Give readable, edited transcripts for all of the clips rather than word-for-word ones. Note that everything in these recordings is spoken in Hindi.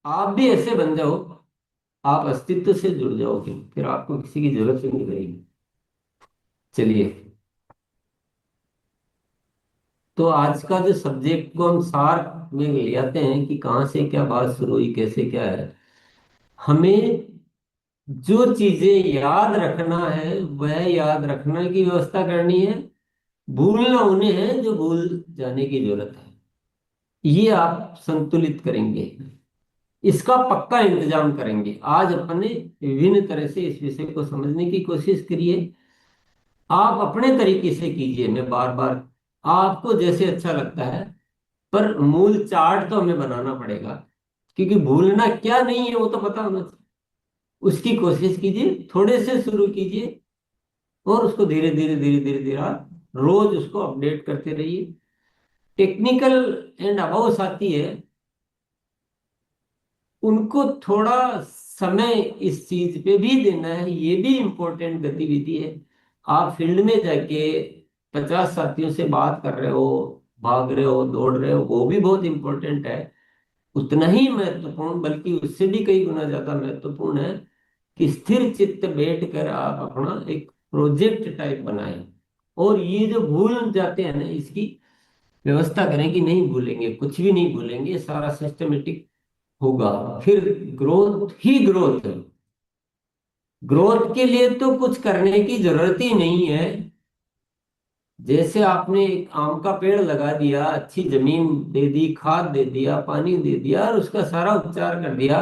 आप भी ऐसे बन जाओ, आप अस्तित्व से जुड़ जाओगे, फिर आपको किसी की जरूरत ही नहीं रहेगी। चलिए, तो आज का जो सब्जेक्ट को हम सार में ले आते हैं कि कहाँ से क्या बात शुरू हुई, कैसे क्या है। हमें जो चीजें याद रखना है वह याद रखने की व्यवस्था करनी है। भूलना उन्हें है जो भूल जाने की जरूरत है। ये आप संतुलित करेंगे, इसका पक्का इंतजाम करेंगे। आज अपने विभिन्न तरह से इस विषय को समझने की कोशिश करिए। आप अपने तरीके से कीजिए, मैं बार बार आपको जैसे अच्छा लगता है, पर मूल चार्ट तो हमें बनाना पड़ेगा, क्योंकि भूलना क्या नहीं है वो तो पता होना चाहिए। उसकी कोशिश कीजिए, थोड़े से शुरू कीजिए, और उसको धीरे धीरे धीरे धीरे धीरे आप रोज उसको अपडेट करते रहिए। टेक्निकल एंड अबाउट्स आती है, उनको थोड़ा समय इस चीज पे भी देना है, ये भी इम्पोर्टेंट गतिविधि है। आप फील्ड में जाके 50 साथियों से बात कर रहे हो, भाग रहे हो, दौड़ रहे हो, वो भी बहुत इम्पोर्टेंट है। उतना ही महत्वपूर्ण, बल्कि उससे भी कई गुना ज्यादा महत्वपूर्ण है कि स्थिर चित्त बैठ कर आप अपना एक प्रोजेक्ट टाइप बनाएं। और ये जो भूल जाते हैं ना, इसकी व्यवस्था करें कि नहीं भूलेंगे, कुछ भी नहीं भूलेंगे, सारा सिस्टमेटिक होगा। फिर ग्रोथ ही ग्रोथ है। ग्रोथ के लिए तो कुछ करने की जरूरत ही नहीं है। जैसे आपने एक आम का पेड़ लगा दिया, अच्छी जमीन दे दी, खाद दे दिया, पानी दे दिया, और उसका सारा उपचार कर दिया,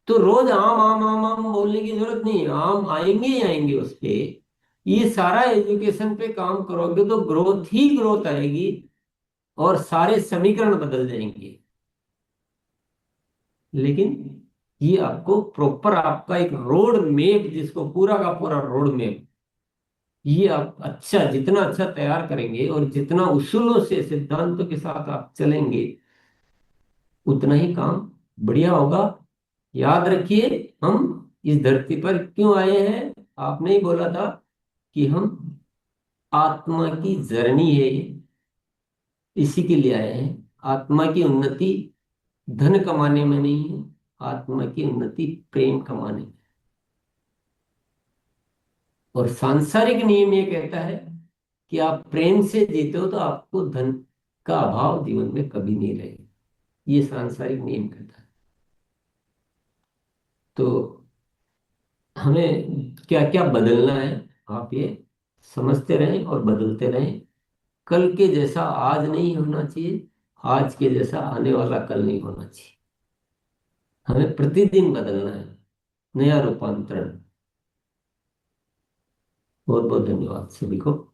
तो रोज आम आम आम आम बोलने की जरूरत नहीं है। आम आएंगे ही आएंगे उस पे। ये सारा एजुकेशन पे काम करोगे तो ग्रोथ ही ग्रोथ आएगी, और सारे समीकरण बदल जाएंगे। लेकिन ये आपको प्रॉपर, आपका एक रोड मैप, जिसको पूरा का पूरा रोड मैप, ये आप अच्छा, जितना अच्छा तैयार करेंगे और जितना उसूलों से सिद्धांतों के साथ आप चलेंगे, उतना ही काम बढ़िया होगा। याद रखिए, हम इस धरती पर क्यों आए हैं? आपने ही बोला था कि हम आत्मा की जर्नी है ये, इसी के लिए आए हैं। आत्मा की उन्नति धन कमाने में नहीं है, आत्मा की उन्नति प्रेम कमाने में। और सांसारिक नियम ये कहता है कि आप प्रेम से जीते हो तो आपको धन का अभाव जीवन में कभी नहीं रहेगा। ये सांसारिक नियम कहता है। तो हमें क्या क्या बदलना है, आप ये समझते रहें और बदलते रहें। कल के जैसा आज नहीं होना चाहिए, आज के जैसा आने वाला कल नहीं होना चाहिए। हमें प्रतिदिन बदलना है, नया रूपांतरण। बहुत बहुत धन्यवाद सभी को।